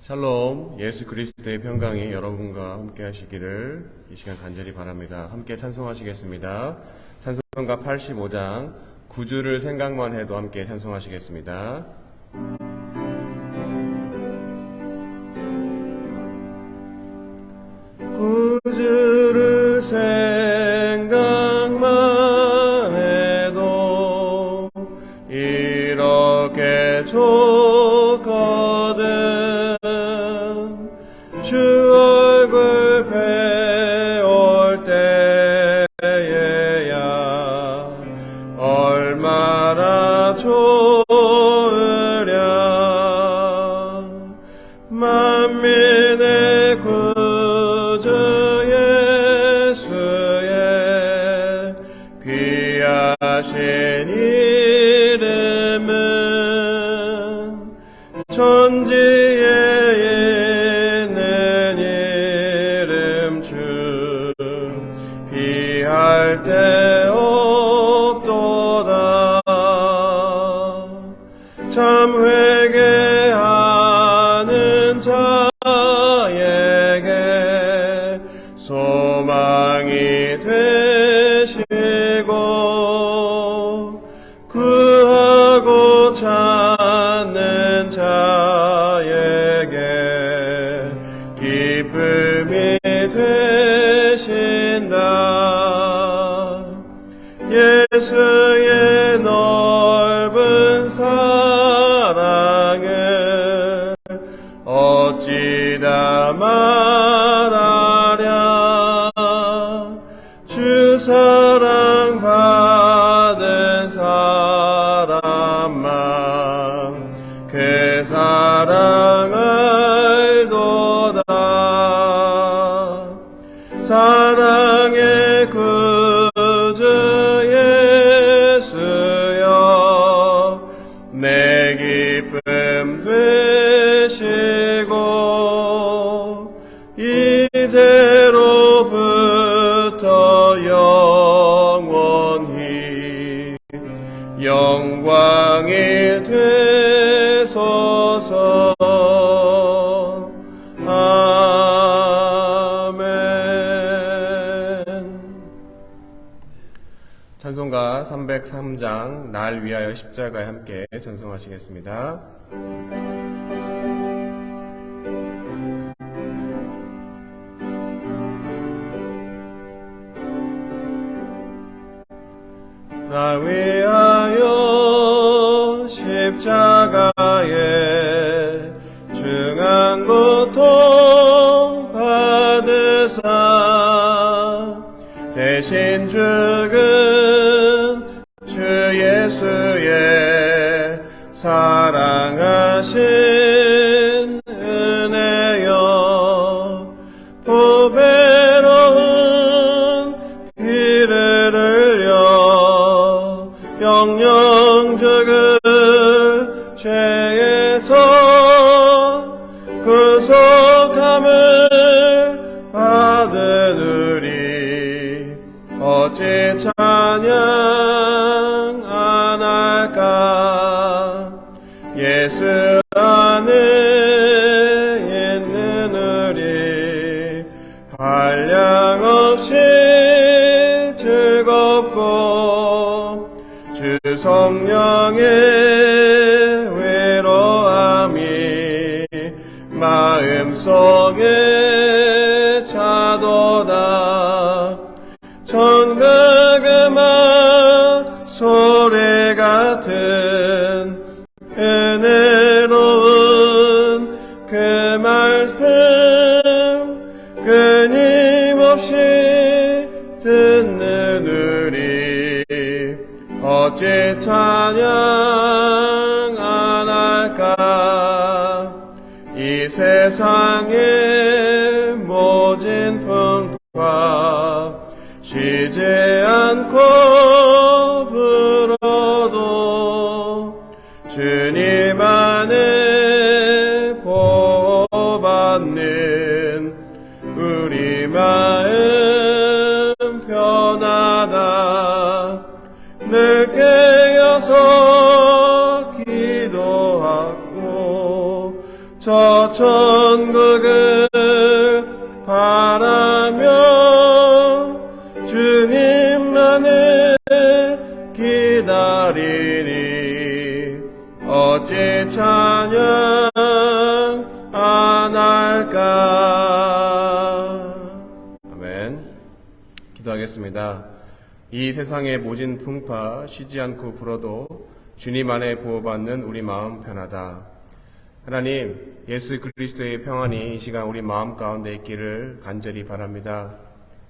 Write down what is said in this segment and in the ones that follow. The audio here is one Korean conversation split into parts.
샬롬, 예수 그리스도의 평강이 여러분과 함께 하시기를 이 시간 간절히 바랍니다. 함께 찬송하시겠습니다. 찬송가 85장 9주를 생각만 해도 함께 찬송하시겠습니다. 구주를 생각만 해도 이렇게 좋거든. 주 얼굴 배울 때에야 얼마나 좋으랴. 만민의 구주 예수의 귀하신 이름은 천지에 있는 이름 주 비할 데 없도다. 참 회개하는 자에게 소망이 되시고 구하고 찾는 자에게 기쁨이 되신다. 예수의 넓은 사랑을 어찌다 말하랴. 주 사랑 받은 사람만 그 사랑 알도다. 사랑의 구주 예수여 내 기쁨 되시고 이제로부터 영원히 영광이 되소서. 아멘. 찬송가 303장 날 위하여 십자가에 함께 찬송하시겠습니다. 날 위하여 십자가에 중한 고통 받으사 대신 죽은 주 예수의 사랑하신 은혜여 보배로운 피를 흘려 영영 죽을 죄에서 구속함을 받은 우리 어찌 찬양 안 할까. 예수 안에 있는 우리 한량없이 즐겁고 주 성령의 외로움이 마음속에 차도다. 천가금아 소리 같은 은혜로운 그 말씀 끊임없이 듣는 우리 어찌 찬양 안 할까. 이 세상의 모진 풍파 쉬지 않고 불어도 주님 안에 보호받는 우리 마음 편하다. 늦게 여서 기도하고 저 천국을 바라며 주님만을 기다리니 어찌 찬양 안 할까. 아멘. 기도하겠습니다. 이 세상의 모진 풍파 쉬지 않고 불어도 주님 안에 보호받는 우리 마음 편하다. 하나님, 예수 그리스도의 평안이 이 시간 우리 마음 가운데 있기를 간절히 바랍니다.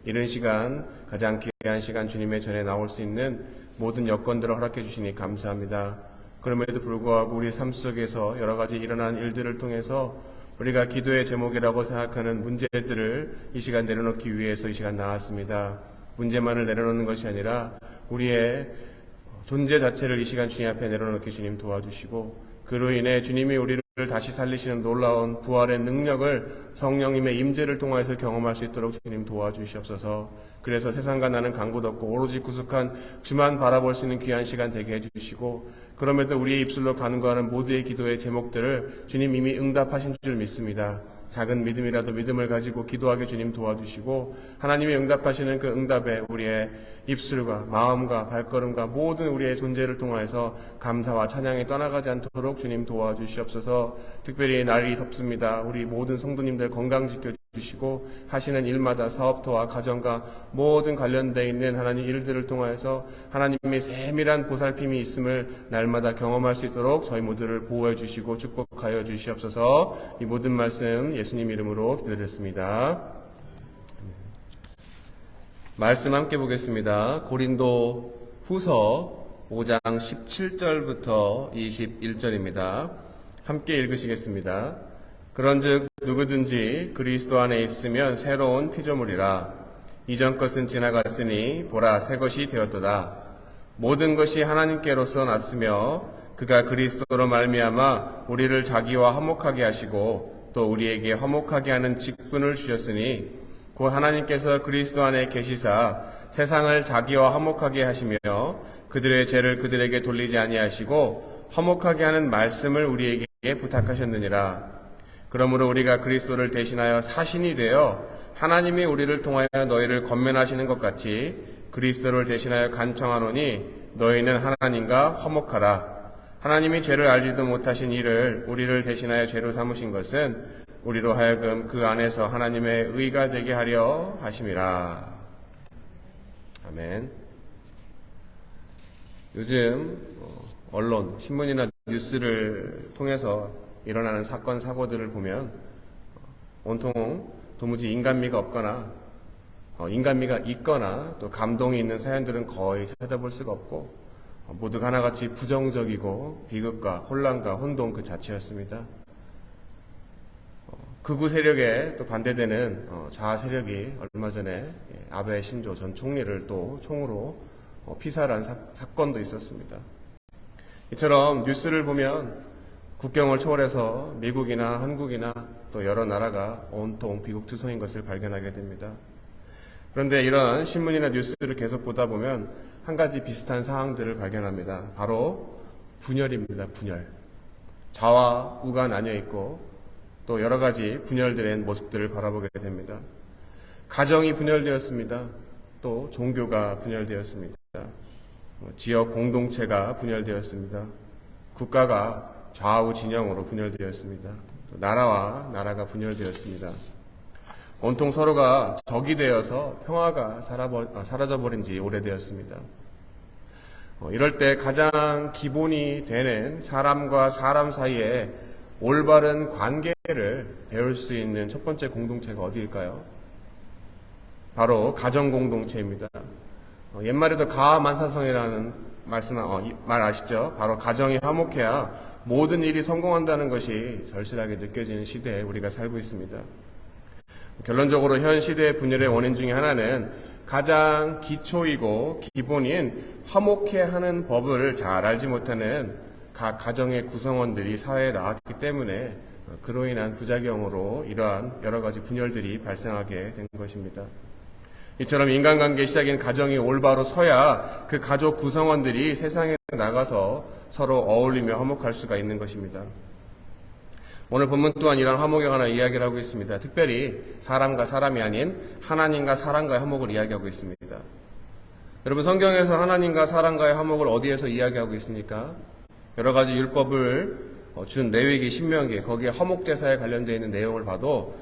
이런 시간, 가장 귀한 시간 주님의 전에 나올 수 있는 모든 여건들을 허락해 주시니 감사합니다. 그럼에도 불구하고 우리 삶 속에서 여러 가지 일어난 일들을 통해서 우리가 기도의 제목이라고 생각하는 문제들을 이 시간 내려놓기 위해서 이 시간 나왔습니다. 문제만을 내려놓는 것이 아니라 우리의 존재 자체를 이 시간 주님 앞에 내려놓게 주님 도와주시고, 그로 인해 주님이 우리를 다시 살리시는 놀라운 부활의 능력을 성령님의 임재를 통해서 경험할 수 있도록 주님 도와주시옵소서. 그래서 세상과 나는 간 곳 없고 오로지 구속한 주만 바라볼 수 있는 귀한 시간 되게 해주시고, 그럼에도 우리의 입술로 간구하는 모두의 기도의 제목들을 주님 이미 응답하신 줄 믿습니다. 작은 믿음이라도 믿음을 가지고 기도하게 주님 도와주시고, 하나님이 응답하시는 그 응답에 우리의 입술과 마음과 발걸음과 모든 우리의 존재를 통하여서 감사와 찬양이 떠나가지 않도록 주님 도와주시옵소서. 특별히 날이 덥습니다. 우리 모든 성도님들 건강 지켜주시고 하시는 일마다 사업터와 가정과 모든 관련되어 있는 하나님 일들을 통하여서 하나님의 세밀한 보살핌이 있음을 날마다 경험할 수 있도록 저희 모두를 보호해 주시고 축복하여 주시옵소서. 이 모든 말씀 예수님 이름으로 기도드렸습니다. 말씀 함께 보겠습니다. 고린도 후서 5장 17절부터 21절입니다. 함께 읽으시겠습니다. 그런즉 누구든지 그리스도 안에 있으면 새로운 피조물이라. 이전 것은 지나갔으니 보라 새 것이 되었도다. 모든 것이 하나님께로서 났으며 그가 그리스도로 말미암아 우리를 자기와 화목하게 하시고 또 우리에게 화목하게 하는 직분을 주셨으니 곧 하나님께서 그리스도 안에 계시사 세상을 자기와 화목하게 하시며 그들의 죄를 그들에게 돌리지 아니하시고 화목하게 하는 말씀을 우리에게 부탁하셨느니라. 그러므로 우리가 그리스도를 대신하여 사신이 되어 하나님이 우리를 통하여 너희를 권면하시는 것 같이 그리스도를 대신하여 간청하노니 너희는 하나님과 화목하라. 하나님이 죄를 알지도 못하신 이를 우리를 대신하여 죄로 삼으신 것은 우리로 하여금 그 안에서 하나님의 의가 되게 하려 하심이라. 아멘. 요즘 언론, 신문이나 뉴스를 통해서 일어나는 사건, 사고들을 보면 온통 도무지 인간미가 없거나 인간미가 있거나 또 감동이 있는 사연들은 거의 찾아볼 수가 없고 모두 하나같이 부정적이고 비극과 혼란과 혼동 그 자체였습니다. 극우 세력에 또 반대되는 좌 세력이 얼마 전에 아베 신조 전 총리를 또 총으로 피살한 사건도 있었습니다. 이처럼 뉴스를 보면 국경을 초월해서 미국이나 한국이나 또 여러 나라가 온통 비극투성인 것을 발견하게 됩니다. 그런데 이런 신문이나 뉴스를 계속 보다 보면 한 가지 비슷한 상황들을 발견합니다. 바로 분열입니다. 분열. 좌와 우가 나뉘어 있고 또 여러 가지 분열들의 모습들을 바라보게 됩니다. 가정이 분열되었습니다. 또 종교가 분열되었습니다. 지역 공동체가 분열되었습니다. 국가가 좌우 진영으로 분열되었습니다. 또 나라와 나라가 분열되었습니다. 온통 서로가 적이 되어서 평화가 사라져버린 지 오래되었습니다. 이럴 때 가장 기본이 되는 사람과 사람 사이에 올바른 관계를 배울 수 있는 첫 번째 공동체가 어디일까요? 바로 가정 공동체입니다. 옛말에도 가만사성이라는 말 아시죠? 바로 가정이 화목해야 모든 일이 성공한다는 것이 절실하게 느껴지는 시대에 우리가 살고 있습니다. 결론적으로 현 시대의 분열의 원인 중에 하나는 가장 기초이고 기본인 화목해하는 법을 잘 알지 못하는 각 가정의 구성원들이 사회에 나왔기 때문에 그로 인한 부작용으로 이러한 여러 가지 분열들이 발생하게 된 것입니다. 이처럼 인간관계 시작인 가정이 올바로 서야 그 가족 구성원들이 세상에 나가서 서로 어울리며 화목할 수가 있는 것입니다. 오늘 본문 또한 이런 화목에 관한 이야기를 하고 있습니다. 특별히 사람과 사람이 아닌 하나님과 사람과의 화목을 이야기하고 있습니다. 여러분, 성경에서 하나님과 사람과의 화목을 어디에서 이야기하고 있습니까? 여러 가지 율법을 준 레위기, 신명기, 거기에 화목제사에 관련되어 있는 내용을 봐도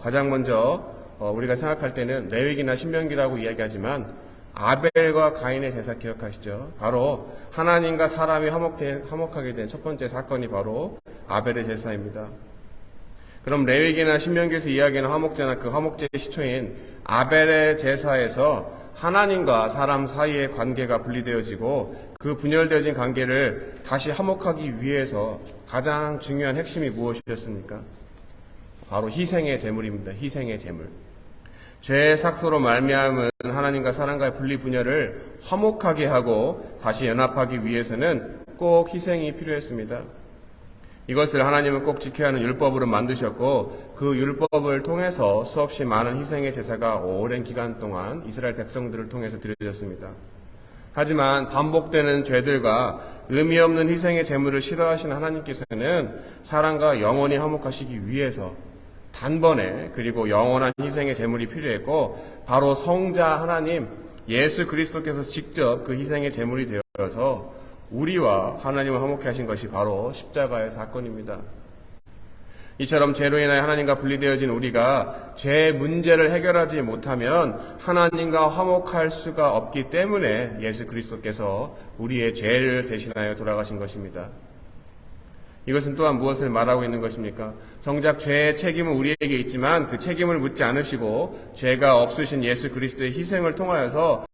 가장 먼저 우리가 생각할 때는 레위기나 신명기라고 이야기하지만 아벨과 가인의 제사 기억하시죠? 바로 하나님과 사람이 화목하게 된 첫 번째 사건이 바로 아벨의 제사입니다. 그럼 레위기나 신명기에서 이야기하는 화목제나 그 화목제의 시초인 아벨의 제사에서 하나님과 사람 사이의 관계가 분리되어지고 그 분열되어진 관계를 다시 화목하기 위해서 가장 중요한 핵심이 무엇이었습니까? 바로 희생의 제물입니다. 희생의 제물. 죄의 삭소로 말미암은 하나님과 사람과의 분리 분열을 화목하게 하고 다시 연합하기 위해서는 꼭 희생이 필요했습니다. 이것을 하나님은 꼭 지켜야 하는 율법으로 만드셨고 그 율법을 통해서 수없이 많은 희생의 제사가 오랜 기간 동안 이스라엘 백성들을 통해서 드려졌습니다. 하지만 반복되는 죄들과 의미 없는 희생의 제물을 싫어하시는 하나님께서는 사람과 영원히 화목하시기 위해서 단번에 그리고 영원한 희생의 제물이 필요했고 바로 성자 하나님 예수 그리스도께서 직접 그 희생의 제물이 되어서 우리와 하나님을 화목케 하신 것이 바로 십자가의 사건입니다. 이처럼 죄로 인하여 하나님과 분리되어진 우리가 죄의 문제를 해결하지 못하면 하나님과 화목할 수가 없기 때문에 예수 그리스도께서 우리의 죄를 대신하여 돌아가신 것입니다. 이것은 또한 무엇을 말하고 있는 것입니까? 정작 죄의 책임은 우리에게 있지만 그 책임을 묻지 않으시고 죄가 없으신 예수 그리스도의 희생을 통하여서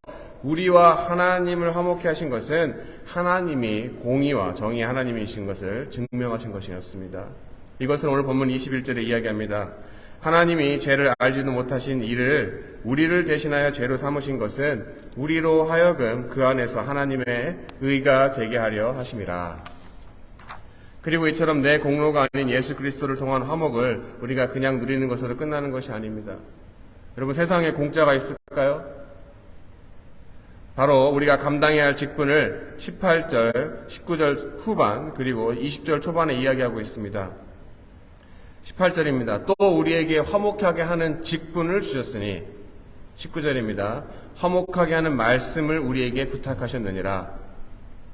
우리와 하나님을 화목케 하신 것은 하나님이 공의와 정의의 하나님이신 것을 증명하신 것이었습니다. 이것은 오늘 본문 21절에 이야기합니다. 하나님이 죄를 알지도 못하신 이를 우리를 대신하여 죄로 삼으신 것은 우리로 하여금 그 안에서 하나님의 의가 되게 하려 하심이라. 그리고 이처럼 내 공로가 아닌 예수 그리스도를 통한 화목을 우리가 그냥 누리는 것으로 끝나는 것이 아닙니다. 여러분, 세상에 공짜가 있을까요? 바로 우리가 감당해야 할 직분을 18절, 19절 후반 그리고 20절 초반에 이야기하고 있습니다. 18절입니다. 또 우리에게 화목하게 하는 직분을 주셨으니 19절입니다. 화목하게 하는 말씀을 우리에게 부탁하셨느니라.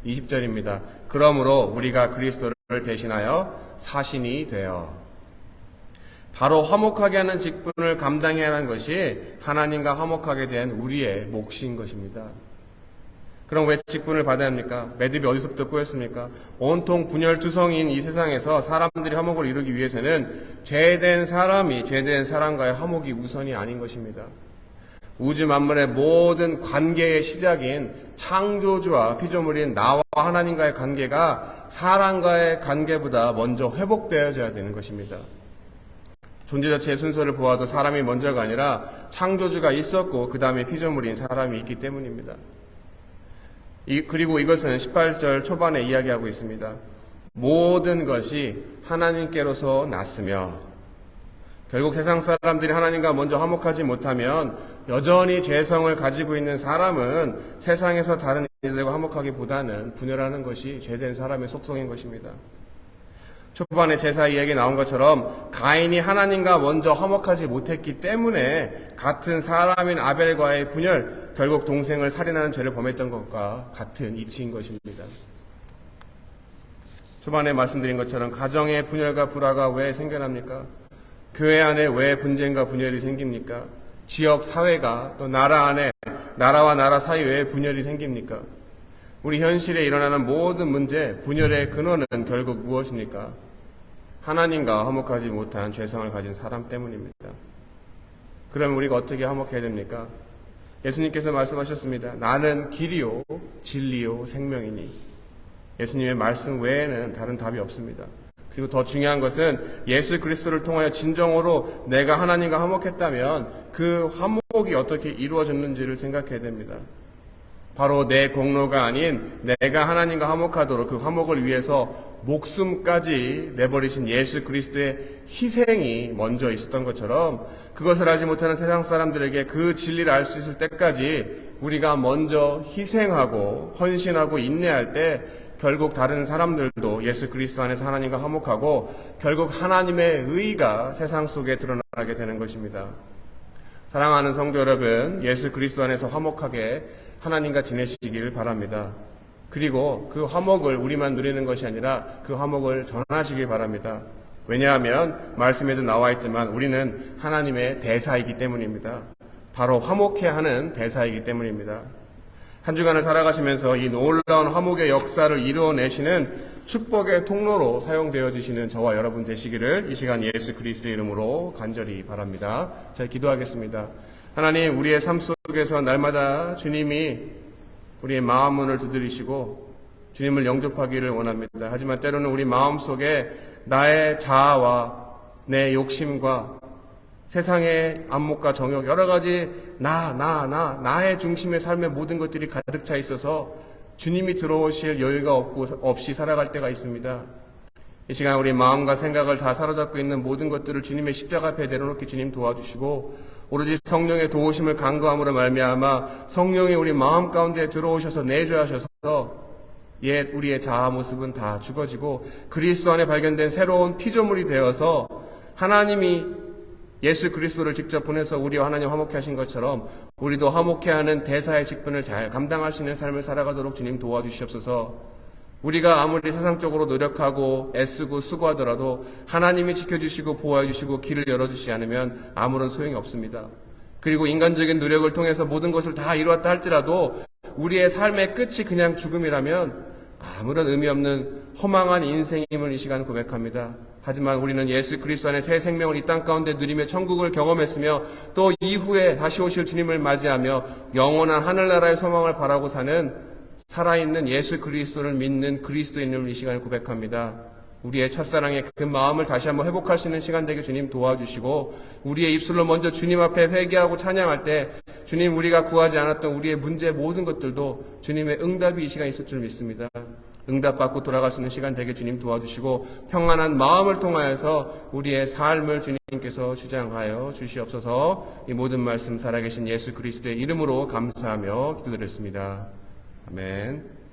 20절입니다. 그러므로 우리가 그리스도를 대신하여 사신이 되어 바로 화목하게 하는 직분을 감당해야 하는 것이 하나님과 화목하게 된 우리의 몫인 것입니다. 그럼 왜 직분을 받아야 합니까? 매듭이 어디서부터 꼬였습니까? 온통 분열투성인 이 세상에서 사람들이 화목을 이루기 위해서는 죄된 사람이 죄된 사람과의 화목이 우선이 아닌 것입니다. 우주 만물의 모든 관계의 시작인 창조주와 피조물인 나와 하나님과의 관계가 사람과의 관계보다 먼저 회복되어져야 되는 것입니다. 존재 자체의 순서를 보아도 사람이 먼저가 아니라 창조주가 있었고 그 다음에 피조물인 사람이 있기 때문입니다. 그리고 이것은 18절 초반에 이야기하고 있습니다. 모든 것이 하나님께로서 났으며 결국 세상 사람들이 하나님과 먼저 화목하지 못하면 여전히 죄성을 가지고 있는 사람은 세상에서 다른 이들과 화목하기보다는 분열하는 것이 죄된 사람의 속성인 것입니다. 초반에 제사 이야기 나온 것처럼 가인이 하나님과 먼저 화목하지 못했기 때문에 같은 사람인 아벨과의 분열, 결국 동생을 살인하는 죄를 범했던 것과 같은 이치인 것입니다. 초반에 말씀드린 것처럼 가정의 분열과 불화가 왜 생겨납니까? 교회 안에 왜 분쟁과 분열이 생깁니까? 지역, 사회가 또 나라 안에 나라와 나라 사이에 왜 분열이 생깁니까? 우리 현실에 일어나는 모든 문제, 분열의 근원은 결국 무엇입니까? 하나님과 화목하지 못한 죄성을 가진 사람 때문입니다. 그럼 우리가 어떻게 화목해야 됩니까? 예수님께서 말씀하셨습니다. 나는 길이요 진리요 생명이니. 예수님의 말씀 외에는 다른 답이 없습니다. 그리고 더 중요한 것은 예수 그리스도를 통하여 진정으로 내가 하나님과 화목했다면 그 화목이 어떻게 이루어졌는지를 생각해야 됩니다. 바로 내 공로가 아닌 내가 하나님과 화목하도록 그 화목을 위해서 목숨까지 내버리신 예수 그리스도의 희생이 먼저 있었던 것처럼 그것을 알지 못하는 세상 사람들에게 그 진리를 알 수 있을 때까지 우리가 먼저 희생하고 헌신하고 인내할 때 결국 다른 사람들도 예수 그리스도 안에서 하나님과 화목하고 결국 하나님의 의가 세상 속에 드러나게 되는 것입니다. 사랑하는 성도 여러분, 예수 그리스도 안에서 화목하게 하나님과 지내시길 바랍니다. 그리고 그 화목을 우리만 누리는 것이 아니라 그 화목을 전하시길 바랍니다. 왜냐하면 말씀에도 나와 있지만 우리는 하나님의 대사이기 때문입니다. 바로 화목해야 하는 대사이기 때문입니다. 한 주간을 살아가시면서 이 놀라운 화목의 역사를 이루어내시는 축복의 통로로 사용되어지시는 저와 여러분 되시기를 이 시간 예수 그리스도의 이름으로 간절히 바랍니다. 자, 기도하겠습니다. 하나님, 우리의 삶 속에서 날마다 주님이 우리의 마음 문을 두드리시고 주님을 영접하기를 원합니다. 하지만 때로는 우리 마음 속에 나의 자아와 내 욕심과 세상의 안목과 정욕, 여러 가지 나의 중심의 삶의 모든 것들이 가득 차 있어서 주님이 들어오실 여유가 없이 살아갈 때가 있습니다. 이 시간 우리 마음과 생각을 다 사로잡고 있는 모든 것들을 주님의 십자가 앞에 내려놓기 주님 도와주시고 오로지 성령의 도우심을 간구함으로 말미암아 성령이 우리 마음 가운데 들어오셔서 내주하셔서 옛 우리의 자아 모습은 다 죽어지고 그리스도 안에 발견된 새로운 피조물이 되어서 하나님이 예수 그리스도를 직접 보내서 우리와 하나님 화목케 하신 것처럼 우리도 화목케 하는 대사의 직분을 잘 감당할 수 있는 삶을 살아가도록 주님 도와주시옵소서. 우리가 아무리 세상적으로 노력하고 애쓰고 수고하더라도 하나님이 지켜주시고 보호해주시고 길을 열어주시지 않으면 아무런 소용이 없습니다. 그리고 인간적인 노력을 통해서 모든 것을 다 이루었다 할지라도 우리의 삶의 끝이 그냥 죽음이라면 아무런 의미 없는 허망한 인생임을 이 시간 고백합니다. 하지만 우리는 예수 그리스도 안에 새 생명을 이 땅 가운데 누리며 천국을 경험했으며 또 이후에 다시 오실 주님을 맞이하며 영원한 하늘나라의 소망을 바라고 사는 살아있는 예수 그리스도를 믿는 그리스도인임을 이 시간에 고백합니다. 우리의 첫사랑의 그 마음을 다시 한번 회복할 수 있는 시간 되게 주님 도와주시고 우리의 입술로 먼저 주님 앞에 회개하고 찬양할 때 주님 우리가 구하지 않았던 우리의 문제 모든 것들도 주님의 응답이 이 시간에 있을 줄 믿습니다. 응답받고 돌아갈 수 있는 시간 되게 주님 도와주시고 평안한 마음을 통하여서 우리의 삶을 주님께서 주장하여 주시옵소서. 이 모든 말씀 살아계신 예수 그리스도의 이름으로 감사하며 기도드렸습니다. 아멘.